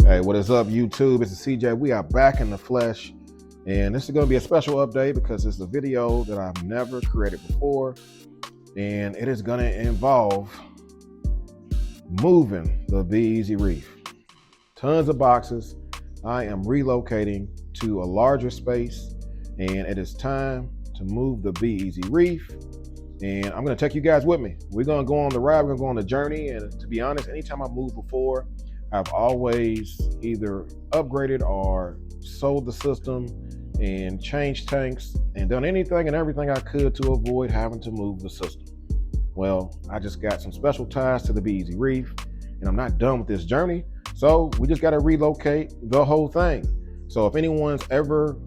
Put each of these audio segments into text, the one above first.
Hey, what is up, YouTube? It's CJ. We are back in the flesh, and this is going to be a special update because it's a video that I've never created before, and it is going to involve moving the Eazy Reef. Tons of boxes. I am relocating to a larger space, and it is time to move the Eazy Reef. And I'm going to take you guys with me. We're going to go on the ride. We're going to go on the journey. And to be honest, anytime I've moved before, I've always either upgraded or sold the system and changed tanks and done anything and everything I could to avoid having to move the system. Well, I just got some special ties to the Eazy Reef, and I'm not done with this journey. So we just got to relocate the whole thing. So if anyone's ever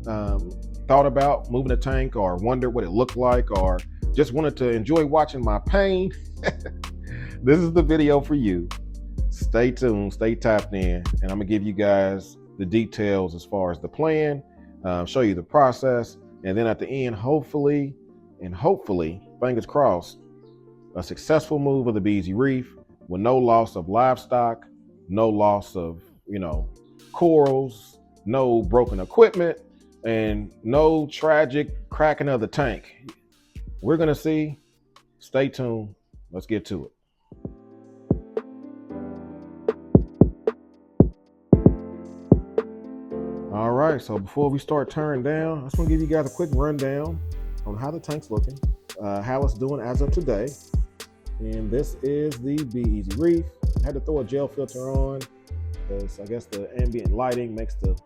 thought about moving a tank or wondered what it looked like or just wanted to enjoy watching my pain, this is the video for you. Stay tuned, stay tapped in, and I'm gonna give you guys the details as far as the plan, show you the process, and then at the end, hopefully, fingers crossed, a successful move of the Eazy Reef with no loss of livestock, no loss of, corals, no broken equipment, and no tragic cracking of the tank. We're gonna see. Stay tuned. Let's get to it. All right, so before we start tearing down, I just want to give you guys a quick rundown on how the tank's looking, how it's doing as of today. And this is the Eazy Reef. I had to throw a gel filter on because I guess the ambient lighting makes the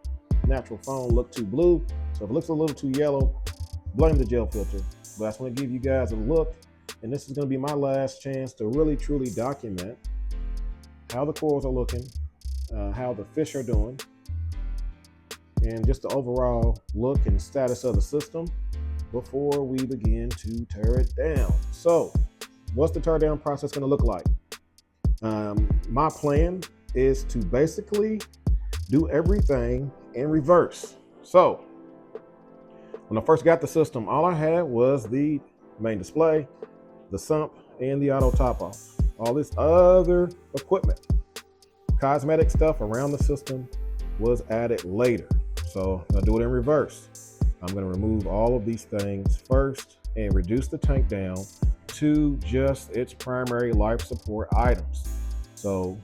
natural foam look too blue. So if it looks a little too yellow, blame the gel filter. But I just want to give you guys a look, and this is going to be my last chance to really truly document how the corals are looking, how the fish are doing, and just the overall look and status of the system before we begin to tear it down. So what's the teardown process going to look like? My plan is to basically do everything in reverse. So when I first got the system, all I had was the main display, the sump, and the auto top off. All this other equipment, cosmetic stuff around the system was added later. So I'm gonna do it in reverse. I'm gonna remove all of these things first and reduce the tank down to just its primary life support items. So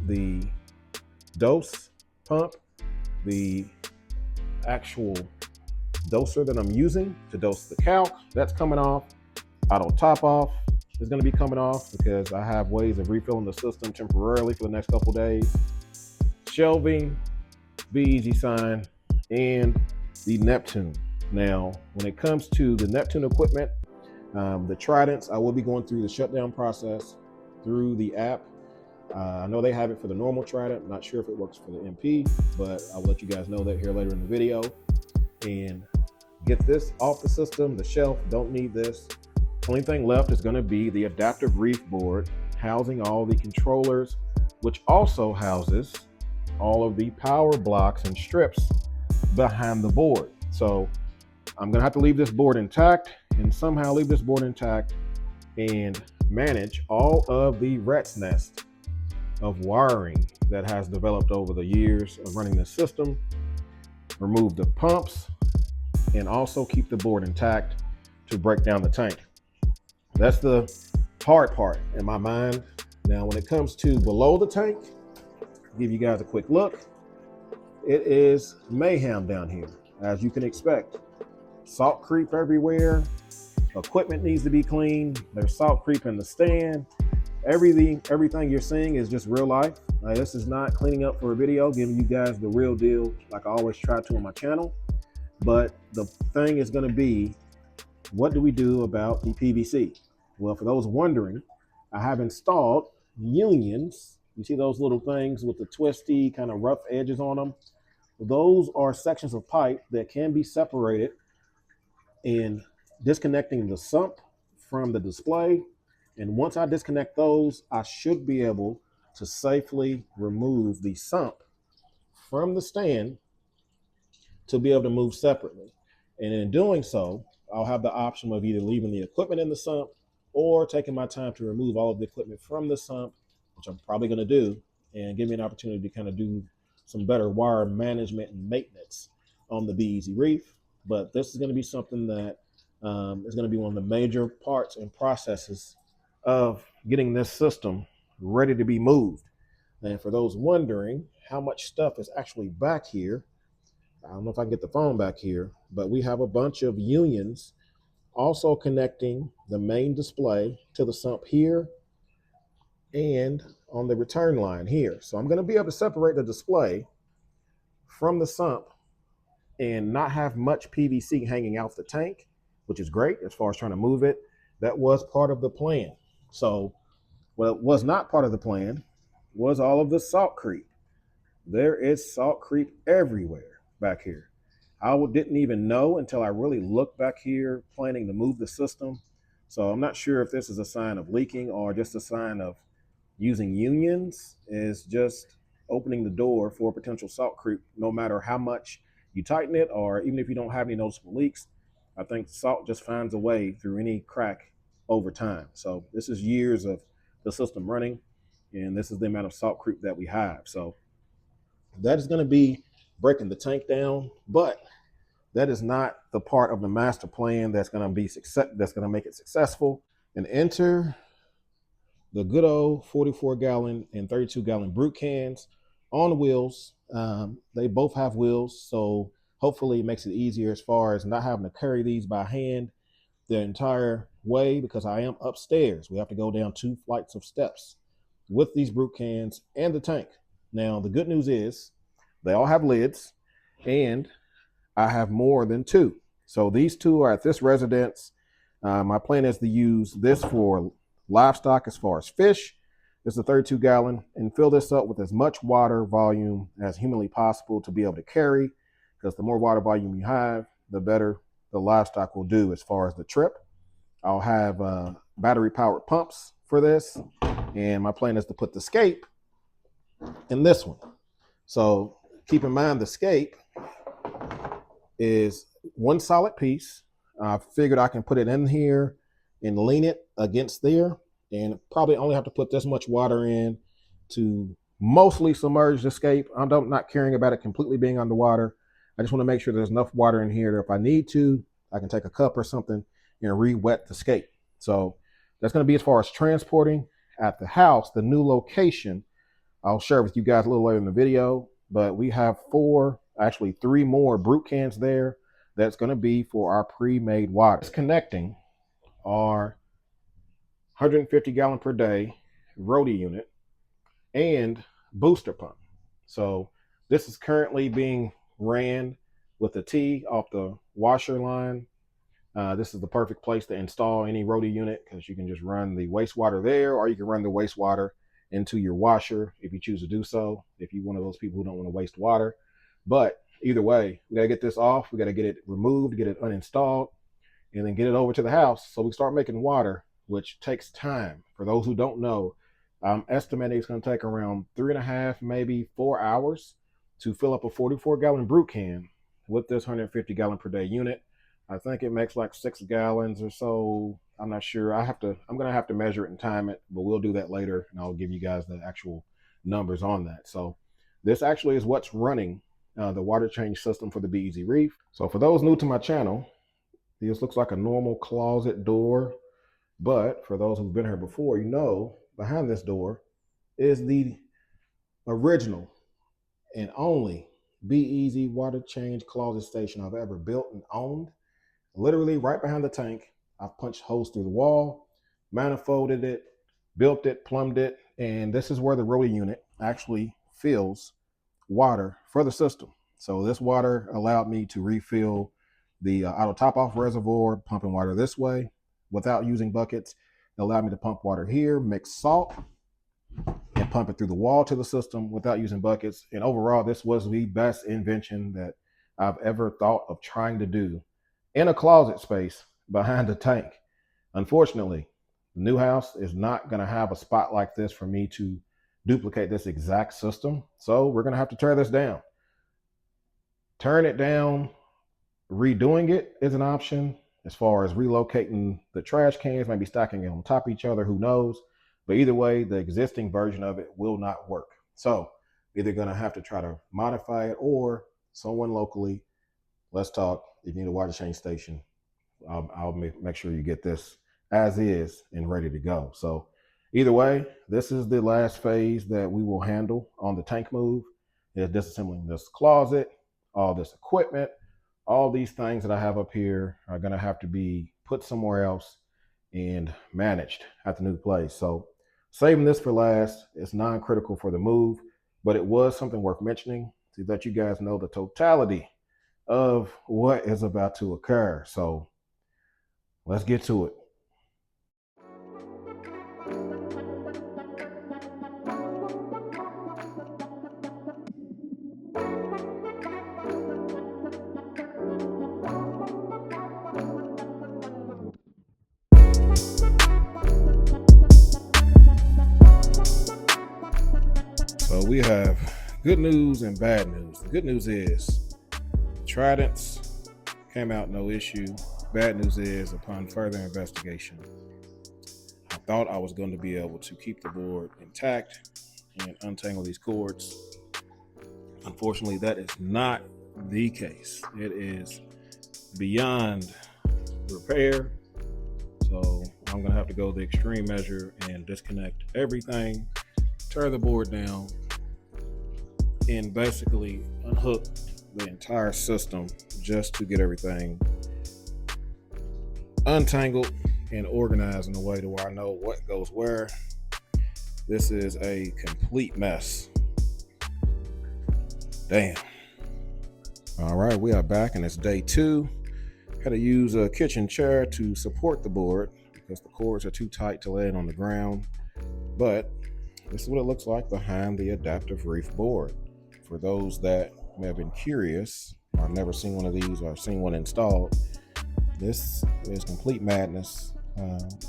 the dose pump, the actual doser that I'm using to dose the calc, that's coming off. Auto top off is going to be coming off because I have ways of refilling the system temporarily for the next couple days. Shelving, Eazy sign, and the Neptune. Now, when it comes to the Neptune equipment, the Tridents, I will be going through the shutdown process through the app. I know they have it for the normal Trident. I'm not sure if it works for the MP, but I'll let you guys know that here later in the video. And get this off the system, the shelf, don't need this. Only thing left is going to be the adaptive reef board housing all the controllers, which also houses all of the power blocks and strips behind the board. So I'm going to have to leave this board intact and somehow leave this board intact and manage all of the rat's nest of wiring that has developed over the years of running this system. Remove the pumps and also keep the board intact to break down the tank. That's the hard part in my mind. Now, when it comes to below the tank, I'll give you guys a quick look. It is mayhem down here, as you can expect. Salt creep everywhere. Equipment needs to be cleaned. There's salt creep in the stand. Everything you're seeing is just real life. This is not cleaning up for a video, giving you guys the real deal like I always try to on my channel. But the thing is going to be, what do we do about the PVC? Well, for those wondering, I have installed unions. You see those little things with the twisty kind of rough edges on them? Those are sections of pipe that can be separated, and disconnecting the sump from the display. And once I disconnect those, I should be able to safely remove the sump from the stand to be able to move separately. And in doing so, I'll have the option of either leaving the equipment in the sump or taking my time to remove all of the equipment from the sump, which I'm probably going to do, and give me an opportunity to kind of do some better wire management and maintenance on the Eazy Reef. But this is going to be something that is going to be one of the major parts and processes of getting this system ready to be moved. And for those wondering how much stuff is actually back here, I don't know if I can get the phone back here, but we have a bunch of unions also connecting the main display to the sump here and on the return line here. So I'm going to be able to separate the display from the sump and not have much PVC hanging out the tank, which is great as far as trying to move it. That was part of the plan. So what was not part of the plan was all of the salt creep. There is salt creep everywhere back here. I didn't even know until I really looked back here planning to move the system. So I'm not sure if this is a sign of leaking or just a sign of using unions is just opening the door for potential salt creep, no matter how much you tighten it, or even if you don't have any noticeable leaks. I think salt just finds a way through any crack over time. So this is years of the system running, and this is the amount of salt creep that we have. So that is going to be breaking the tank down, but that is not the part of the master plan that's going to be that's going to make it successful. And enter the good old 44-gallon and 32-gallon brute cans on wheels. They both have wheels, so hopefully it makes it easier as far as not having to carry these by hand the entire way, because I am upstairs. We have to go down 2 flights of steps with these brute cans and the tank. Now, the good news is they all have lids, and I have more than 2. So these 2 are at this residence. My plan is to use this for livestock as far as fish. This is a 32-gallon, and fill this up with as much water volume as humanly possible to be able to carry, because the more water volume you have, the better the livestock will do as far as the trip. I'll have battery powered pumps for this, and my plan is to put the scape in this one. So keep in mind the scape is one solid piece. I figured I can put it in here and lean it against there, and probably only have to put this much water in to mostly submerge the scape. I'm not caring about it completely being underwater. I just want to make sure there's enough water in here that if I need to, I can take a cup or something and re-wet the scape. So that's going to be as far as transporting at the house. The new location I'll share with you guys a little later in the video, but we have 3 more brute cans there. That's going to be for our pre-made water. It's connecting our 150 gallon per day rotary unit and booster pump. So this is currently being ran with a T off the washer line. This is the perfect place to install any rotary unit, because you can just run the wastewater there, or you can run the wastewater into your washer if you choose to do so, if you're one of those people who don't want to waste water. But either way, we got to get this off. We got to get it removed, get it uninstalled, and then get it over to the house so we start making water, which takes time. For those who don't know, I'm estimating it's going to take around 3.5, maybe 4 hours to fill up a 44-gallon brute can with this 150 gallon per day unit. I think it makes like 6 gallons or so. I'm not sure. I'm going to have to measure it and time it, but we'll do that later, and I'll give you guys the actual numbers on that. So this actually is what's running the water change system for the Eazy Reef. So for those new to my channel, this looks like a normal closet door, but for those who've been here before, you know, behind this door is the original and only Eazy water change closet station I've ever built and owned. Literally right behind the tank. I've punched holes through the wall, manifolded it, built it, plumbed it, and this is where the rotary unit actually fills water for the system. So this water allowed me to refill the auto top-off reservoir, pumping water this way without using buckets. It allowed me to pump water here, mix salt, and pump it through the wall to the system without using buckets. And overall, this was the best invention that I've ever thought of trying to do in a closet space behind the tank. Unfortunately, the new house is not going to have a spot like this for me to duplicate this exact system. So we're going to have to tear this down. Tearing it down, redoing it is an option. As far as relocating the trash cans, maybe stacking it on top of each other, who knows? But either way, the existing version of it will not work. So either gonna have to try to modify it, or someone locally, let's talk, if you need a water change station, I'll make sure you get this as is and ready to go. So either way, this is the last phase that we will handle on the tank move, is disassembling this closet, all this equipment. All these things that I have up here are gonna have to be put somewhere else and managed at the new place. So saving this for last is non-critical for the move, but it was something worth mentioning so that you guys know the totality of what is about to occur. So let's get to it. So we have good news and bad news. The good news is Tridents came out no issue. Bad news is, upon further investigation, I thought I was going to be able to keep the board intact and untangle these cords. Unfortunately, that is not the case. It is beyond repair. So I'm gonna have to go the extreme measure and disconnect everything, tear the board down, and basically unhook the entire system just to get everything untangled and organized in a way to where I know what goes where. This is a complete mess. Damn. All right, we are back and it's day 2. Had to use a kitchen chair to support the board because the cords are too tight to lay it on the ground. But this is what it looks like behind the adaptive Reef board. For those that may have been curious, I've never seen one of these or I've seen one installed, this is complete madness.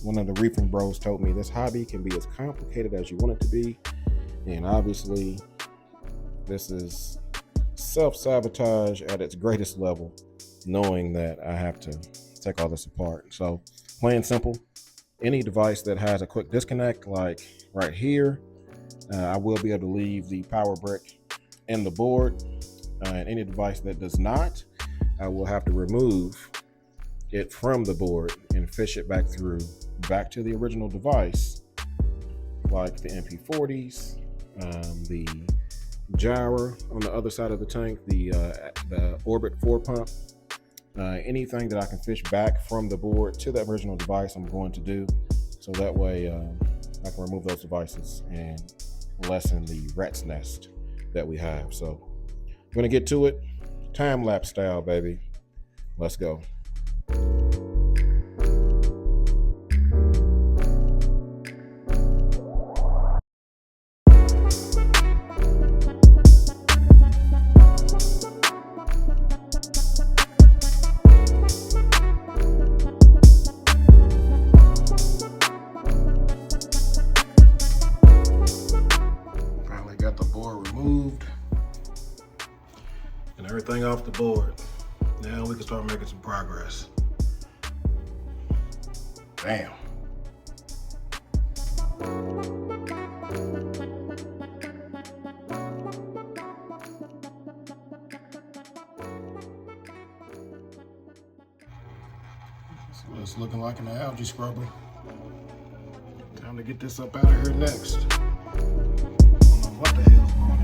One of the reefing bros told me this hobby can be as complicated as you want it to be. And obviously, this is self-sabotage at its greatest level, knowing that I have to take all this apart. So plain simple, any device that has a quick disconnect, like right here, I will be able to leave the power brick in the board. And any device that does not, I will have to remove it from the board and fish it back through, back to the original device, like the MP40s, the gyro on the other side of the tank, the Orbit 4 pump, anything that I can fish back from the board to the original device, I'm going to do, so that way I can remove those devices and lessen the rat's nest that we have. So I'm gonna get to it, time lapse style, baby. Let's go. Everything off the board. Now we can start making some progress. Damn. That's what it's looking like in the algae scrubber. Time to get this up out of here next. I don't know what the hell's going on.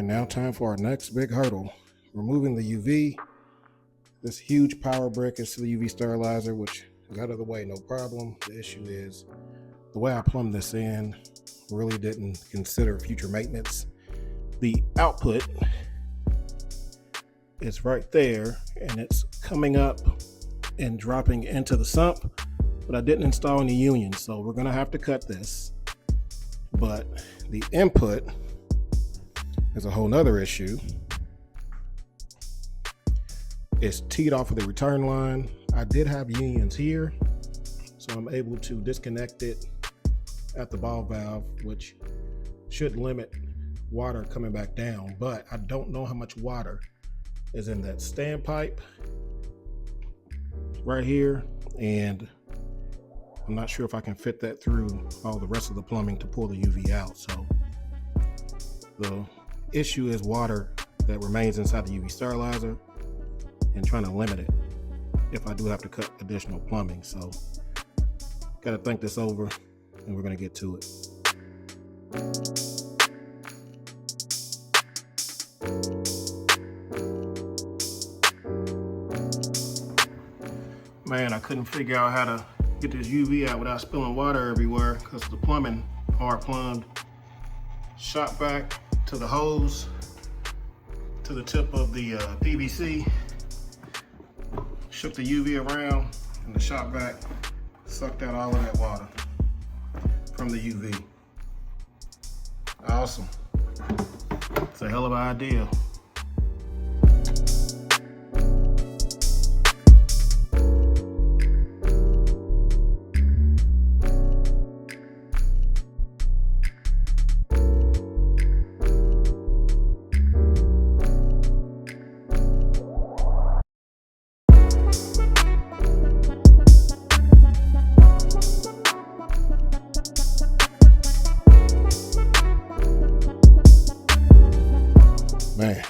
Now time for our next big hurdle, removing the UV. This huge power brick is to the UV sterilizer, which is out of the way, no problem. The issue is the way I plumbed this in, really didn't consider future maintenance. The output is right there and it's coming up and dropping into the sump, but I didn't install any unions, so we're gonna have to cut this. But the input is a whole nother issue. It's teed off of the return line. I did have unions here, so I'm able to disconnect it at the ball valve, which should limit water coming back down, but I don't know how much water is in that standpipe right here, and I'm not sure if I can fit that through all the rest of the plumbing to pull the UV out. So the issue is water that remains inside the UV sterilizer and trying to limit it if I do have to cut additional plumbing. So got to think this over, and we're going to get to it. Man, I couldn't figure out how to get this UV out without spilling water everywhere because the plumbing hard plumbed. Shot back to the hose, to the tip of the PVC, shook the UV around, and the shot back sucked out all of that water from the UV. Awesome. It's a hell of an idea. Man,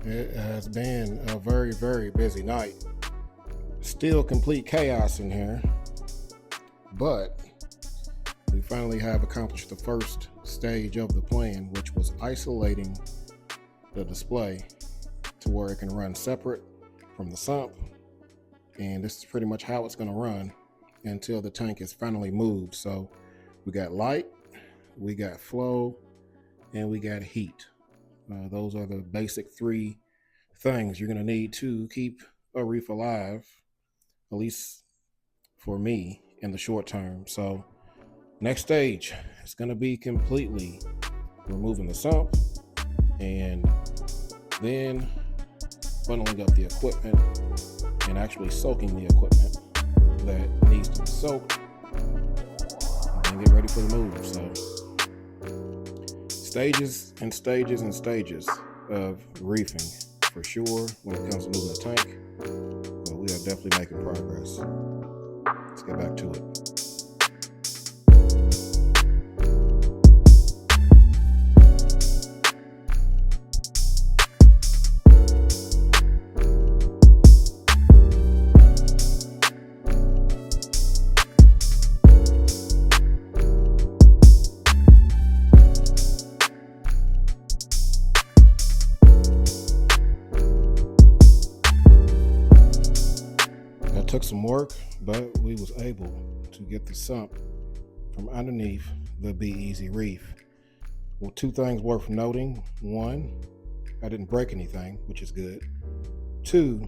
it has been a very, very busy night. Still complete chaos in here, but we finally have accomplished the first stage of the plan, which was isolating the display to where it can run separate from the sump. And this is pretty much how it's going to run until the tank is finally moved. So we got light, we got flow, and we got heat. Those are the basic three things you're going to need to keep a reef alive, at least for me in the short term. So next stage is going to be completely removing the sump and then bundling up the equipment and actually soaking the equipment that needs to be soaked and get ready for the move. So stages and stages and stages of reefing for sure when it comes to moving the tank, but we are definitely making progress. Let's get back to it. Took some work, but we was able to get the sump from underneath the Eazy Reef. Well, two things worth noting. One, I didn't break anything, which is good. Two,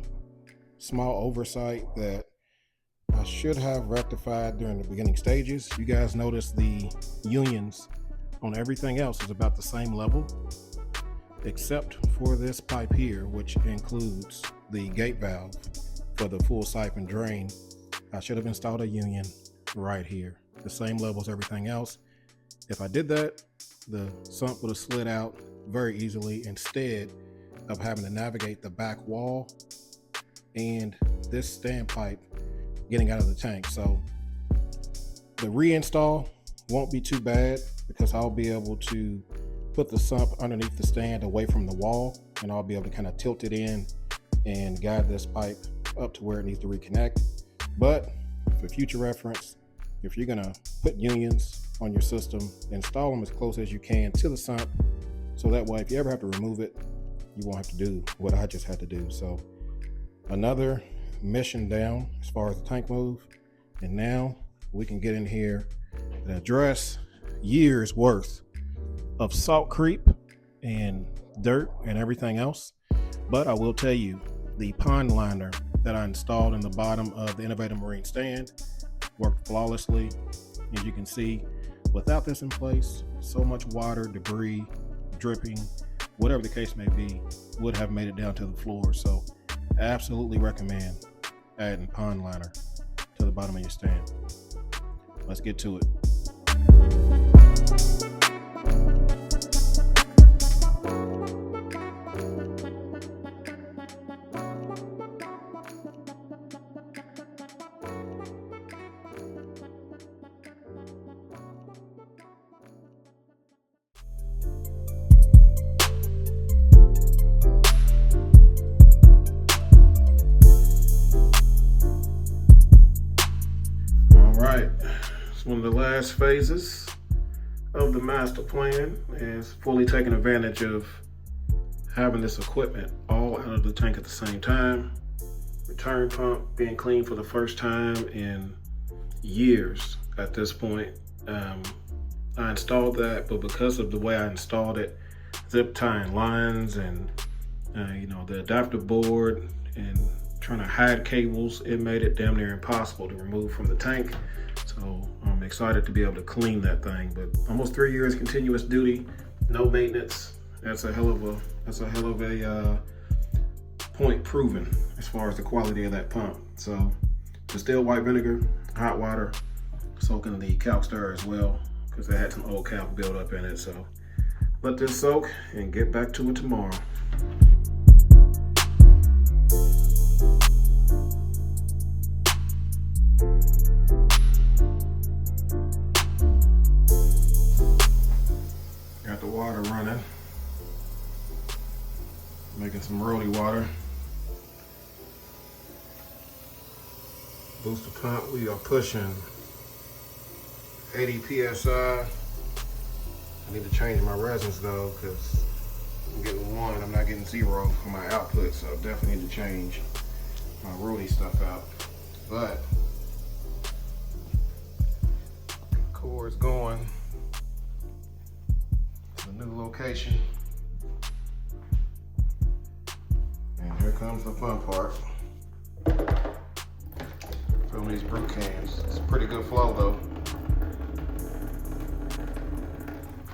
small oversight that I should have rectified during the beginning stages. You guys notice the unions on everything else is about the same level, except for this pipe here, which includes the gate valve for the full siphon drain. I should have installed a union right here, the same level as everything else. If I did that, the sump would have slid out very easily instead of having to navigate the back wall and this standpipe getting out of the tank. So the reinstall won't be too bad because I'll be able to put the sump underneath the stand away from the wall, and I'll be able to kind of tilt it in and guide this pipe up to where it needs to reconnect. But for future reference, if you're gonna put unions on your system, install them as close as you can to the sump, so that way if you ever have to remove it, you won't have to do what I just had to do. So another mission down as far as the tank move, and now we can get in here and address years worth of salt creep and dirt and everything else. But I will tell you, the pond liner that I installed in the bottom of the Innovative Marine stand worked flawlessly. As you can see, without this in place, so much water, debris, dripping, whatever the case may be, would have made it down to the floor. So I absolutely recommend adding pond liner to the bottom of your stand. Let's get to it. It's one of the last phases of the master plan, is fully taking advantage of having this equipment all out of the tank at the same time. Return pump being cleaned for the first time in years at this point. I installed that, but because of the way I installed it, zip tying lines and the adapter board and trying to hide cables, it made it damn near impossible to remove from the tank. So I'm excited to be able to clean that thing. But almost 3 years continuous duty, no maintenance. That's a hell of a point proven as far as the quality of that pump. So distilled white vinegar, hot water, soaking the calc stir as well, because it had some old calc build up in it. So let this soak and get back to it tomorrow. Got the water running, making some roly water. Booster pump, we are pushing 80 PSI. I need to change my resins though, because I'm getting 1, I'm not getting 0 on my output, so I definitely need to change my roly stuff out. But core is going to the new location. And here comes the fun part. Filling these brew cans. It's a pretty good flow though.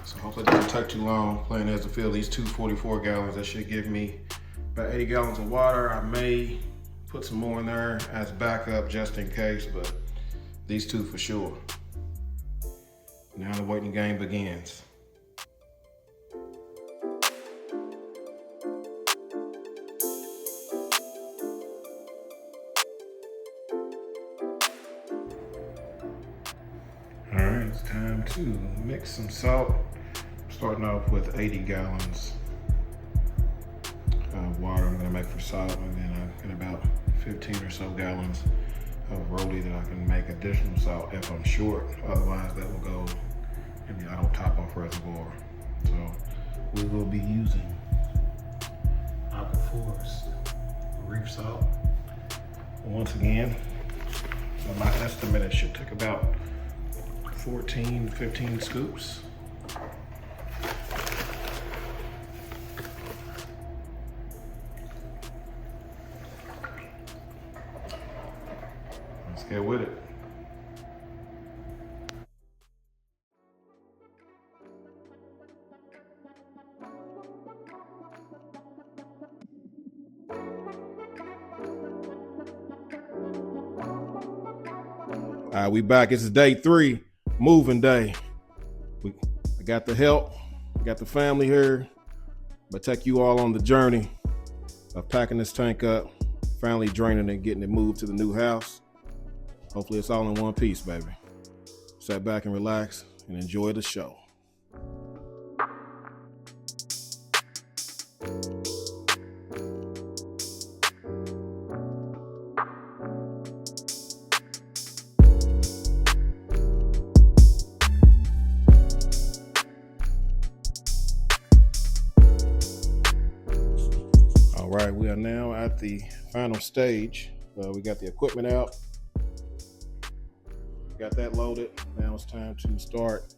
So hopefully it doesn't take too long. Plan is to fill these 2 44 gallons. That should give me about 80 gallons of water. I may put some more in there as backup just in case, but these 2 for sure. Now the waiting game begins. All right, it's time to mix some salt. I'm starting off with 80 gallons of water I'm gonna make for salt, and then I've got about 15 or so gallons of roly that I can make additional salt if I'm short. Otherwise, that will go in the auto top-off reservoir. So we will be using AQUARIUMS Reef salt. Once again, on my estimate, it should take about 14, 15 scoops. Let's get with it. All right, we back. This is day 3, moving day. I got the help, I got the family here, but take you all on the journey of packing this tank up, finally draining it, getting it moved to the new house. Hopefully it's all in one piece, baby. Sit back and relax and enjoy the show. All right, we are now at the final stage. We got the equipment out. Got that loaded. Now it's time to start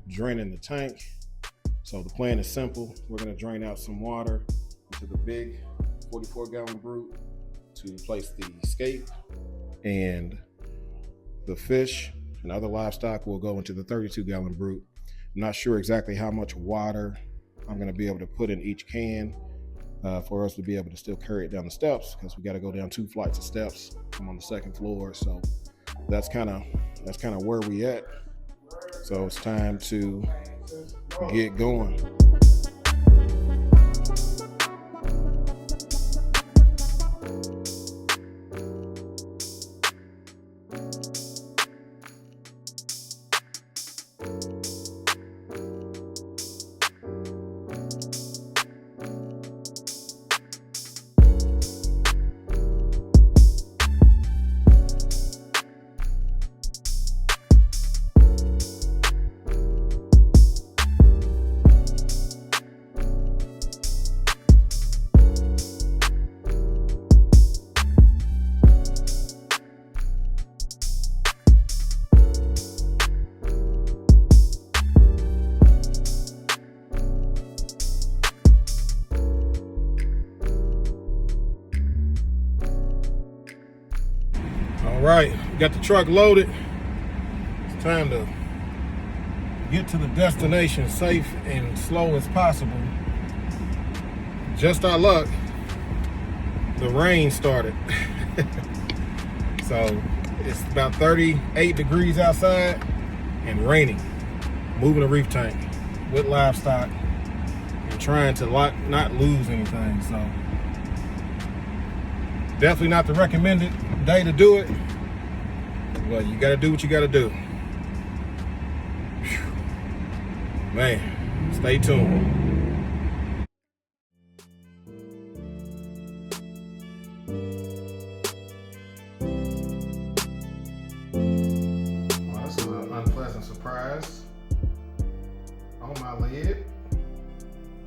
draining the tank. So the plan is simple. We're gonna drain out some water into the big 44-gallon brute to place the scape, and the fish and other livestock will go into the 32-gallon brute. I'm not sure exactly how much water I'm gonna be able to put in each can for us to be able to still carry it down the steps, because we got to go down 2 flights of steps. I'm on the 2nd floor, so that's kind of where we at. So it's time to get going. right, got the truck loaded. It's time to get to the destination safe and slow as possible. Just our luck, the rain started. So it's about 38 degrees outside and raining. Moving a reef tank with livestock and trying to not lose anything. So definitely not the recommended day to do it. Well, you gotta do what you gotta do. Whew. Man, stay tuned. Well, this is an unpleasant surprise on my lid.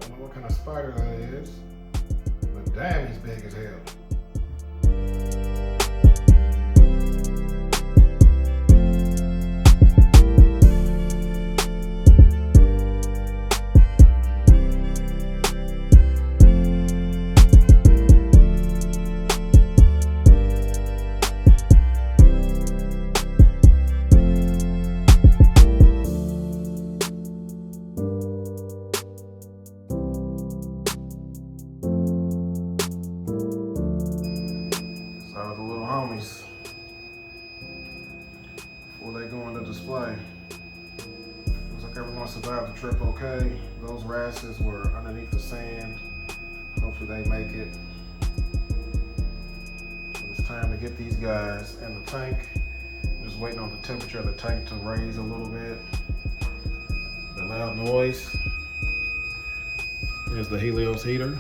Don't know what kind of spider that is, but damn, he's big as hell. Homies, before they go into display. Looks like everyone survived the trip okay. Those wrasses were underneath the sand. Hopefully they make it. But it's time to get these guys in the tank. I'm just waiting on the temperature of the tank to raise a little bit. The loud noise. There's the Helio's heater.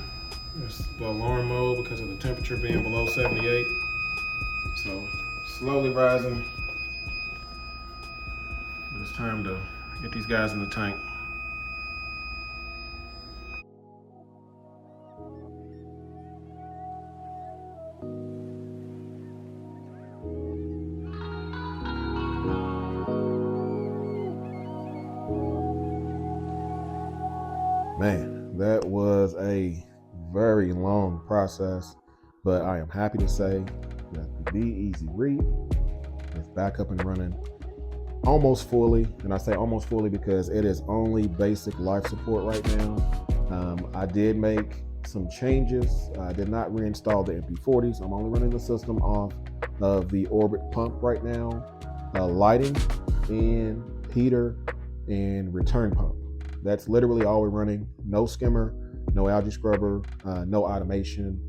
It's the alarm mode because of the temperature being below 78. So slowly rising, but it's time to get these guys in the tank. Man, that was a very long process, but I am happy to say that the Eazy Reef is back up and running almost fully. And I say almost fully because it is only basic life support right now. I did make some changes. I did not reinstall the Ep.44s. I'm only running the system off of the Orbit pump right now. Lighting and heater and return pump. That's literally all we're running. No skimmer, no algae scrubber, no automation.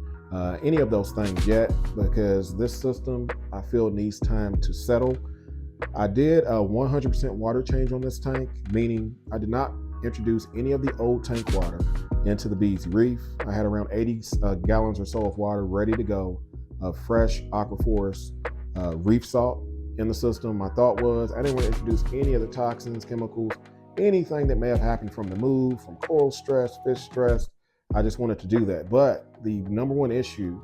Any of those things yet, because this system I feel needs time to settle. I did a 100% water change on this tank, meaning I did not introduce any of the old tank water into the Eazy Reef. I had around 80 gallons or so of water ready to go, of fresh AQUARIUMS reef salt in the system. My thought was I didn't want to introduce any of the toxins, chemicals, anything that may have happened from the move, from coral stress, fish stress. I just wanted to do that. But the number one issue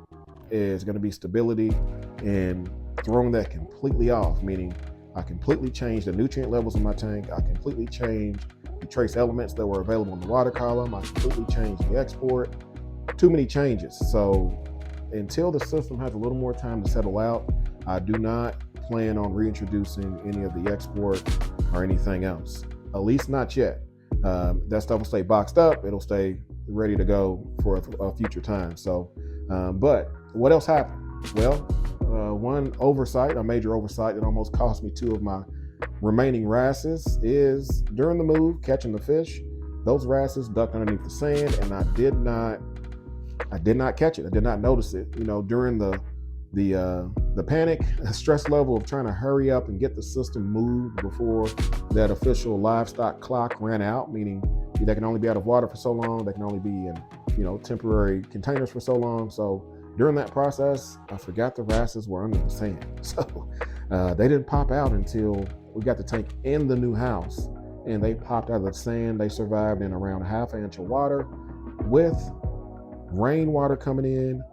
is going to be stability and throwing that completely off, meaning I completely changed the nutrient levels in my tank. I completely changed the trace elements that were available in the water column. I completely changed the export. Too many changes. So until the system has a little more time to settle out, I do not plan on reintroducing any of the export or anything else. At least not yet. That stuff will stay boxed up. It'll stay ready to go for a future time. So, but what else happened? Well, one oversight, a major oversight that almost cost me 2 of my remaining wrasses is during the move, catching the fish, those wrasses ducked underneath the sand, and I did not catch it. I did not notice it. You know, during the panic, stress level of trying to hurry up and get the system moved before that official livestock clock ran out, meaning they can only be out of water for so long, they can only be in, temporary containers for so long. So during that process, I forgot the wrasses were under the sand. So they didn't pop out until we got the tank in the new house, and they popped out of the sand. They survived in around 1/2 inch of water with rainwater coming in,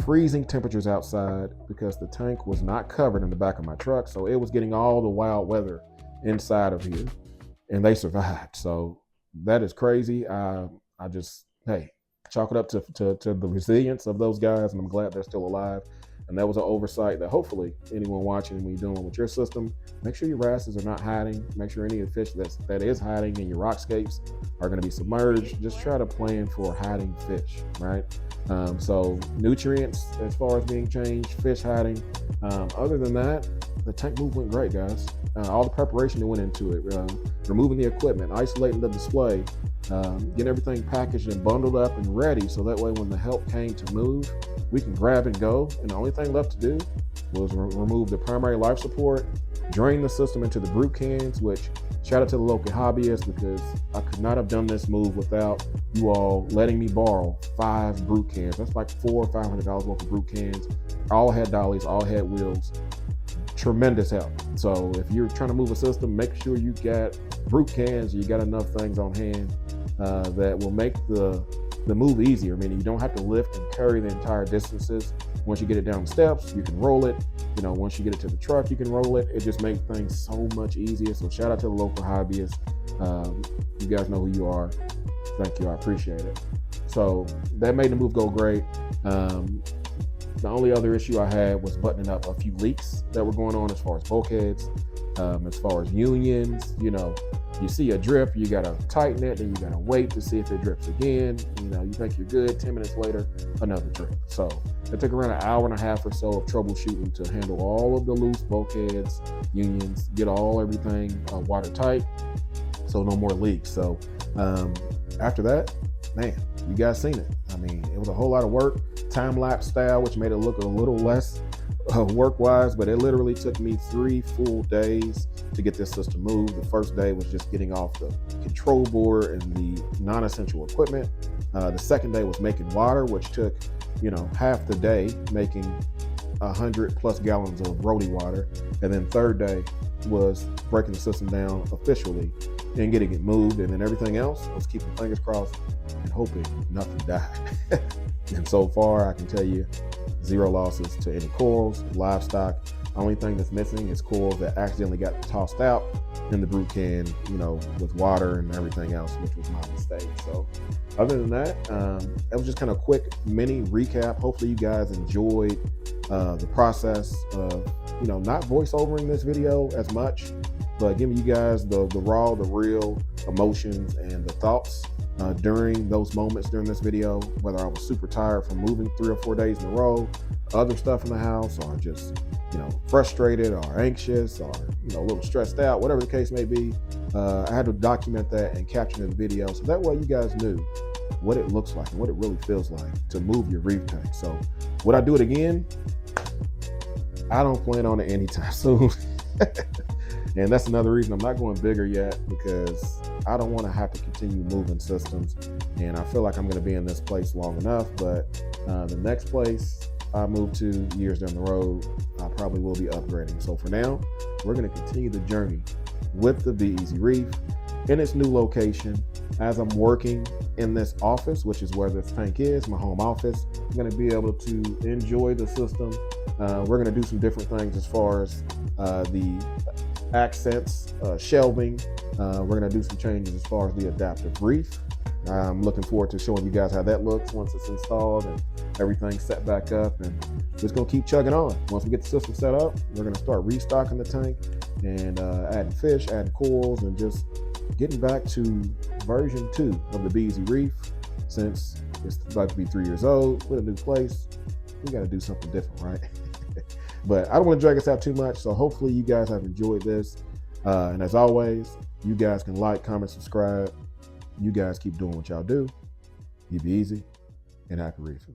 freezing temperatures outside because the tank was not covered in the back of my truck. So it was getting all the wild weather inside of here, and they survived. So that is crazy. I just, hey, chalk it up to the resilience of those guys, and I'm glad they're still alive. And that was an oversight that hopefully anyone watching, when you're doing with your system, make sure your wrasses are not hiding. Make sure any of the fish that is hiding in your rockscapes are going to be submerged. Just try to plan for hiding fish, right? So nutrients as far as being changed, fish hiding. Other than that, the tank move went great, guys. All the preparation that went into it, removing the equipment, isolating the display, getting everything packaged and bundled up and ready, so that way when the help came to move, we can grab and go. And the only thing left to do was remove the primary life support, drain the system into the brute cans, which shout out to the local hobbyists, because I could not have done this move without you all letting me borrow 5 brute cans. That's like $400 or $500 worth of brute cans. All had dollies, all had wheels. Tremendous help. So if you're trying to move a system, make sure you got brute cans, you got enough things on hand that will make the move easier. Meaning you don't have to lift and carry the entire distances. Once you get it down the steps, you can roll it. You know, once you get it to the truck, you can roll it. It just makes things so much easier. So shout out to the local hobbyists. You guys know who you are. Thank you, I appreciate it. So that made the move go great. The only other issue I had was buttoning up a few leaks that were going on as far as bulkheads, as far as unions. You know, you see a drip, you gotta tighten it, then you gotta wait to see if it drips again. You know, you think you're good, 10 minutes later, another drip. So it took around an hour and a half or so of troubleshooting to handle all of the loose bulkheads, unions, get everything watertight, so no more leaks. So after that, man, you guys seen it. I mean, it was a whole lot of work, time-lapse style, which made it look a little less work-wise, but it literally took me 3 full days to get this system moved. The first day was just getting off the control board and the non-essential equipment. The second day was making water, which took, you know, half the day, making 100+ gallons of roadie water. And then third day was breaking the system down officially and getting it moved. And then everything else was keeping fingers crossed and hoping nothing died. And so far, I can tell you, 0 losses to any corals, livestock. Only thing that's missing is corals that accidentally got tossed out in the brute can, you know, with water and everything else, which was my mistake. So other than that, it was just kind of a quick mini recap. Hopefully you guys enjoyed the process of, you know, not voiceovering this video as much, but giving you guys the raw, the real emotions and the thoughts during those moments during this video, whether I was super tired from moving 3 or 4 days in a row, other stuff in the house, or just, you know, frustrated or anxious or, you know, a little stressed out, whatever the case may be. I had to document that and capture it in the video, so that way you guys knew what it looks like and what it really feels like to move your reef tank. So would I do it again? I don't plan on it anytime soon. And that's another reason I'm not going bigger yet, because I don't want to have to continue moving systems. And I feel like I'm going to be in this place long enough, but the next place I move to years down the road, I probably will be upgrading. So for now, we're going to continue the journey with the Eazy Reef in its new location. As I'm working in this office, which is where this tank is, my home office, I'm going to be able to enjoy the system. We're going to do some different things as far as the accents, shelving. We're going to do some changes as far as the adaptive reef. I'm looking forward to showing you guys how that looks once it's installed and everything's set back up, and just gonna keep chugging on. Once we get the system set up, we're gonna start restocking the tank and adding fish, adding corals, and just getting back to version 2 of the Eazy Reef. Since it's about to be 3 years old with a new place, we gotta do something different, right? But I don't want to drag us out too much, so hopefully you guys have enjoyed this. And as always, you guys can like, comment, subscribe. You guys keep doing what y'all do. You be easy and AQUARIUMS.